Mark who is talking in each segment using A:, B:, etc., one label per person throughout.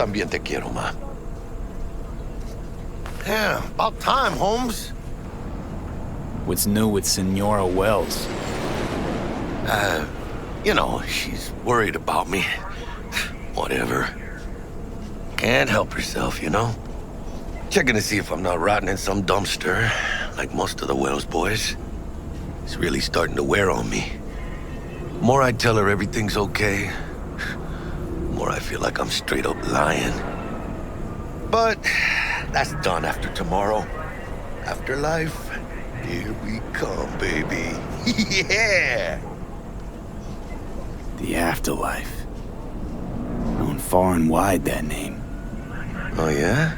A: también te quiero, ma. Yeah, about time, Holmes.
B: What's new with Senora Wells?
A: You know, she's worried about me. Whatever. Can't help herself, you know? Checking to see if I'm not rotting in some dumpster, like most of the Wells boys. It's really starting to wear on me. The more I tell her everything's okay, the more I feel like I'm straight up lying. But that's done after tomorrow. Afterlife, here we come, baby. Yeah!
B: The Afterlife. Known far and wide, that name.
A: Oh, yeah?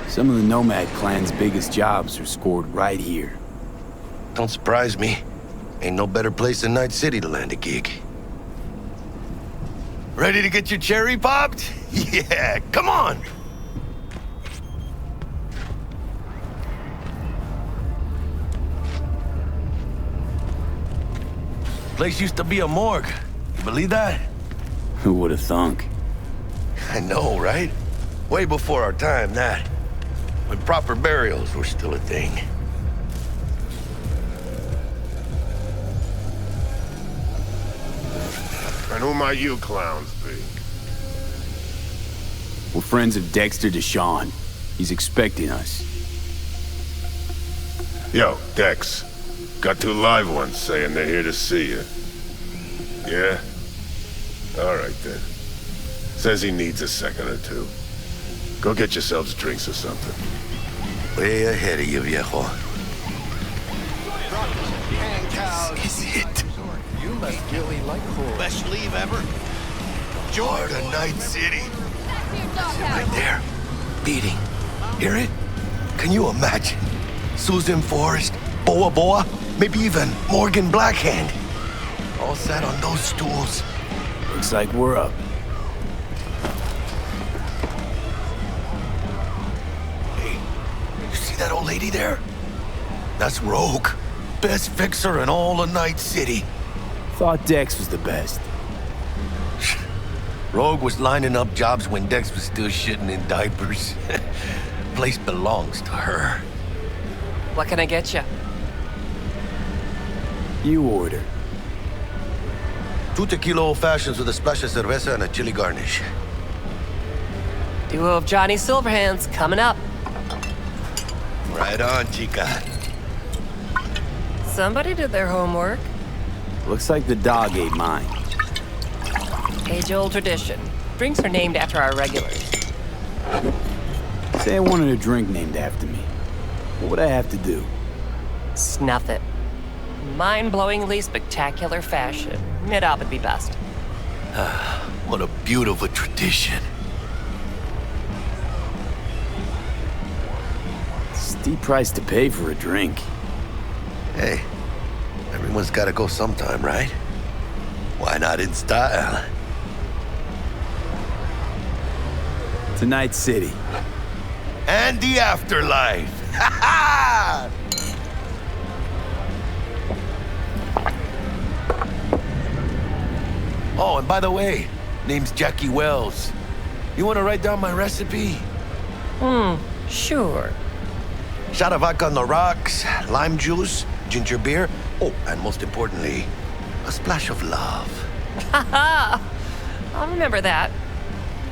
B: Some of the Nomad clan's biggest jobs are scored right here.
A: Don't surprise me. Ain't no better place than Night City to land a gig. Ready to get your cherry popped? Yeah, come on! Place used to be a morgue. You believe that?
B: Who would have thunk?
A: I know, right? Way before our time, that. When proper burials were still a thing.
C: And who might you clowns be?
B: We're friends of Dexter DeShawn. He's expecting us.
C: Yo, Dex. Got two live ones saying they're here to see you. Yeah? All right, then. Says he needs a second or two. Go get yourselves drinks or something.
A: Way ahead of you, viejo.
D: This is it.
E: You must really like horror.
D: Best leave ever.
A: Jordan, Night City. That's it right there. Beating. Hear it? Can you imagine? Susan Forrest, Boa Boa, maybe even Morgan Blackhand. All sat on those stools.
B: Looks like we're up.
A: Hey, you see that old lady there? That's Rogue. Best fixer in all of Night City.
B: Thought Dex was the best.
A: Rogue was lining up jobs when Dex was still shitting in diapers. Place belongs to her.
F: What can I get you?
B: You order.
A: 2 tequila old fashions with a splash of cerveza and a chili garnish.
F: Duo of Johnny Silverhands coming up.
A: Right on, chica.
F: Somebody did their homework.
B: Looks like the dog ate mine.
F: Age-old tradition. Drinks are named after our regulars.
B: Say I wanted a drink named after me. What would I have to do?
F: Snuff it. Mind-blowingly spectacular fashion. Mid-op would be best.
A: What a beautiful tradition.
B: Steep price to pay for a drink.
A: Hey, everyone's gotta go sometime, right? Why not in style?
B: To Night City.
A: And the afterlife. Ha ha! Oh, and by the way, name's Jackie Wells. You want to write down my recipe?
F: Sure.
A: Shot of vodka on the rocks, lime juice, ginger beer. Oh, and most importantly, a splash of love.
F: Haha! I'll remember that.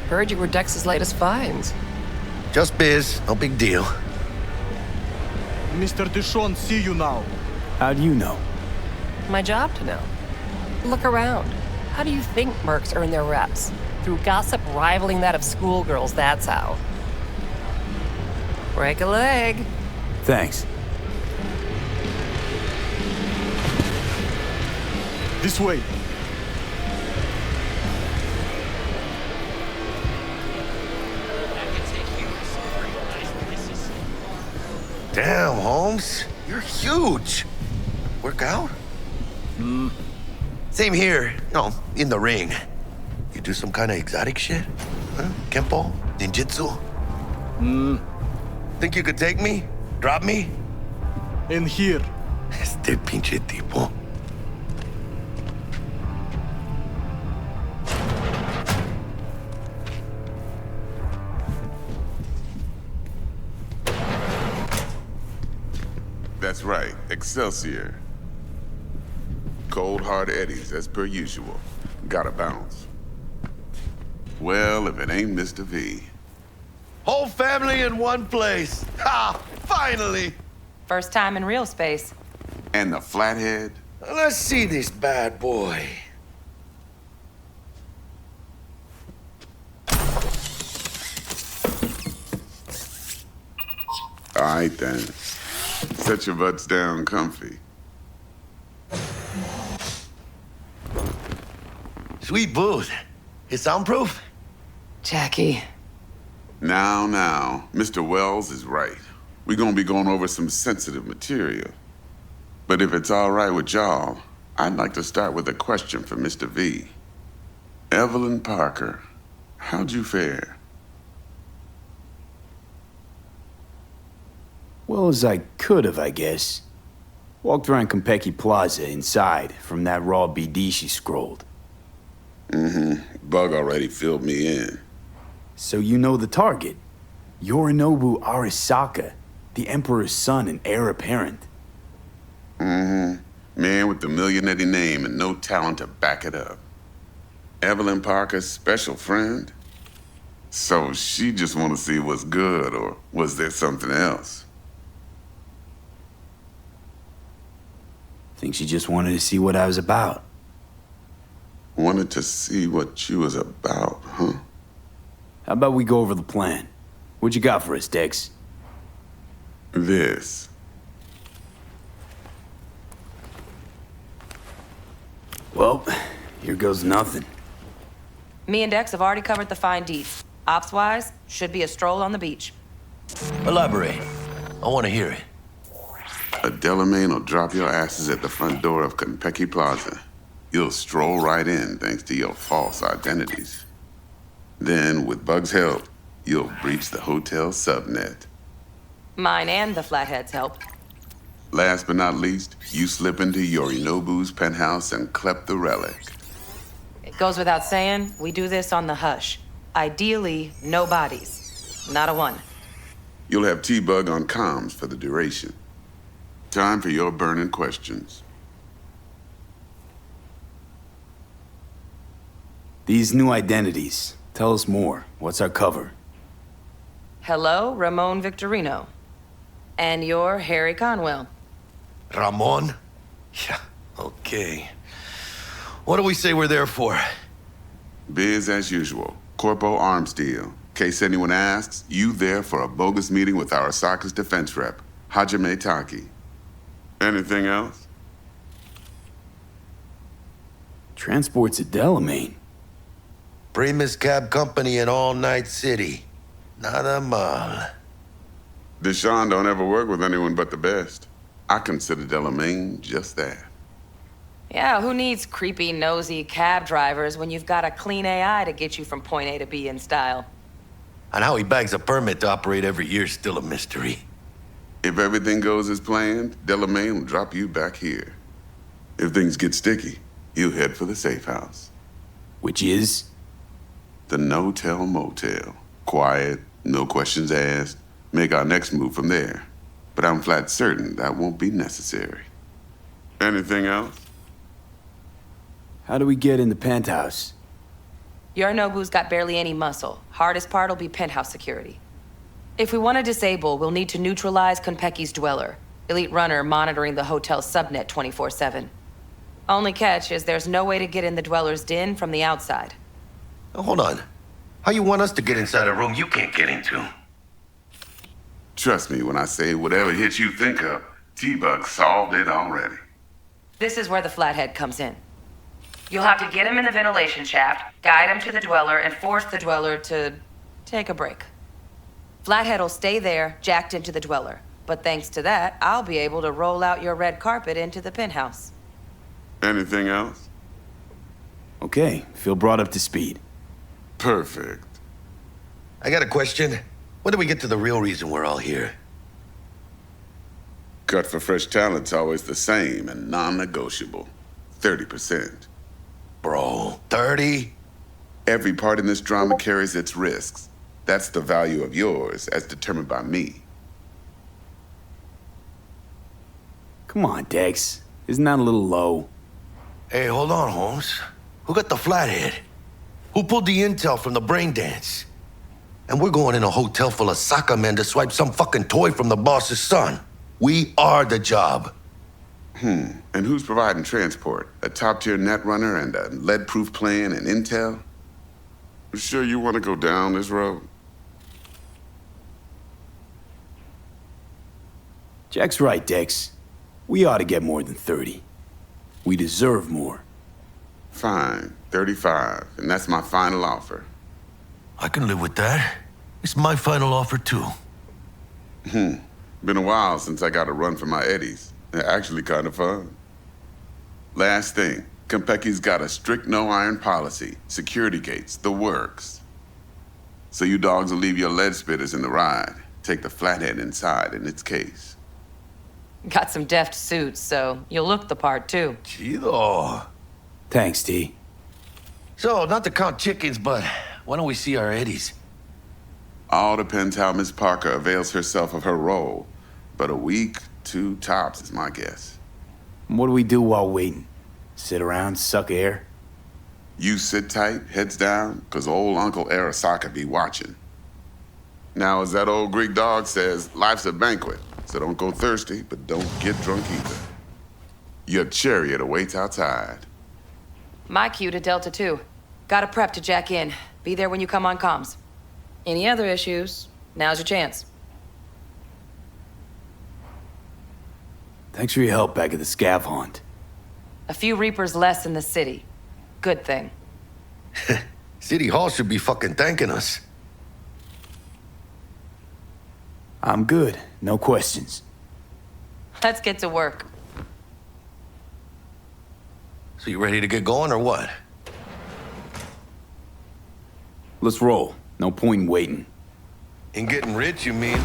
F: Heard you were Dex's latest finds.
A: Just biz, no big deal.
E: Mr. DeShawn, see you now.
B: How do you know?
F: My job to know. Look around. How do you think mercs earn their reps? Through gossip rivaling that of schoolgirls, that's how. Break a leg.
B: Thanks.
E: This way.
A: Damn, Holmes. You're huge. Work out? Same here, you know, in the ring. You do some kind of exotic shit? Huh? Kempo? Ninjutsu? Think you could take me? Drop me?
E: In here.
A: Este pinche tipo.
G: That's right, Excelsior. Cold hard eddies, as per usual. Gotta bounce. Well, if it ain't Mr. V.
A: Whole family in one place. Ha! Finally!
F: First time in real space.
G: And the flathead?
A: Let's see this bad boy.
G: All right, then. Set your butts down comfy.
A: Sweet booth. It's soundproof?
F: Jackie.
G: Now, Mr. Wells is right. We're gonna be going over some sensitive material. But if it's all right with y'all, I'd like to start with a question for Mr. V. Evelyn Parker, how'd you fare?
B: Well as I could have, I guess. Walked around Konpeki Plaza inside from that raw BD she scrolled.
G: Bug already filled me in.
B: So you know the target. Yorinobu Arasaka, the Emperor's son and heir apparent.
G: Man with the millionaire name and no talent to back it up. Evelyn Parker's special friend? So she just want to see what's good, or was there something else?
B: Think she just wanted to see what I was about.
G: Wanted to see what you was about, huh?
B: How about we go over the plan? What you got for us, Dex?
G: This.
B: Well, here goes nothing.
F: Me and Dex have already covered the fine deets. Ops-wise, should be a stroll on the beach.
A: Elaborate. I want to hear it.
G: A Delamain will drop your asses at the front door of Konpeki Plaza. You'll stroll right in thanks to your false identities. Then, with Bug's help, you'll breach the hotel subnet.
F: Mine and the Flathead's help.
G: Last but not least, you slip into Yorinobu's penthouse and clep the relic.
F: It goes without saying, we do this on the hush. Ideally, no bodies. Not a one.
G: You'll have T-Bug on comms for the duration. Time for your burning questions.
B: These new identities. Tell us more. What's our cover?
F: Hello, Ramon Victorino. And you're Harry Conwell.
A: Ramon? Yeah, okay. What do we say we're there for?
G: Biz as usual. Corpo arms deal. In case anyone asks, you there for a bogus meeting with Arasaka's defense rep, Hajime Taki. Anything else?
B: Transport's a Delamain.
A: Primus Cab Company in All Night City. Nada mal.
G: DeShawn don't ever work with anyone but the best. I consider Delamain just that.
F: Yeah, who needs creepy, nosy cab drivers when you've got a clean AI to get you from point A to B in style?
A: And how he bags a permit to operate every year is still a mystery.
G: If everything goes as planned, Delamain will drop you back here. If things get sticky, he'll head for the safe house.
B: Which is?
G: The no-tell motel. Quiet, no questions asked. Make our next move from there. But I'm flat certain that won't be necessary. Anything else?
B: How do we get in the penthouse?
F: Yorinobu's got barely any muscle. Hardest part'll be penthouse security. If we want to disable, we'll need to neutralize Konpeki's dweller. Elite runner monitoring the hotel's subnet 24/7. Only catch is there's no way to get in the dweller's den from the outside.
A: Now, hold on. How you want us to get inside a room you can't get into?
G: Trust me when I say whatever hit you think of, T-Bug solved it already.
F: This is where the Flathead comes in. You'll have to get him in the ventilation shaft, guide him to the dweller, and force the dweller to take a break. Flathead'll stay there, jacked into the dweller. But thanks to that, I'll be able to roll out your red carpet into the penthouse.
G: Anything else?
B: Okay, feel brought up to speed.
G: Perfect.
A: I got a question. When do we get to the real reason we're all here?
G: Cut for fresh talent's always the same and non-negotiable. 30%.
A: Bro, 30?
G: Every part in this drama carries its risks. That's the value of yours, as determined by me.
B: Come on, Dex. Isn't that a little low?
A: Hey, hold on, Holmes. Who got the flathead? Who pulled the intel from the brain dance? And we're going in a hotel full of soccer men to swipe some fucking toy from the boss's son. We are the job.
G: And who's providing transport? A top-tier netrunner and a lead-proof plan and intel? You sure you want to go down this road?
B: Jack's right, Dex. We ought to get more than 30. We deserve more.
G: Fine, 35, and that's my final offer.
A: I can live with that. It's my final offer, too.
G: Been a while since I got a run for my eddies. They're actually kind of fun. Last thing, Konpeki's got a strict no-iron policy, security gates, the works. So you dogs will leave your lead spitters in the ride, take the flathead inside in its case.
F: Got some deft suits, so you'll look the part, too.
A: Chido.
B: Thanks, T.
A: So, not to count chickens, but why don't we see our eddies?
G: All depends how Miss Parker avails herself of her role. But a week, 2 tops is my guess.
B: What do we do while waiting? Sit around, suck air?
G: You sit tight, heads down, 'cause old Uncle Arasaka be watching. Now, as that old Greek dog says, life's a banquet, so don't go thirsty, but don't get drunk either. Your chariot awaits outside.
F: My cue to Delta 2. Gotta prep to jack in. Be there when you come on comms. Any other issues, now's your chance.
B: Thanks for your help back at the scav hunt.
F: A few Reapers less in the city. Good thing.
A: City Hall should be fucking thanking us.
B: I'm good. No questions.
F: Let's get to work.
A: So you ready to get going or what?
B: Let's roll. No point in waiting.
A: In getting rich, you mean?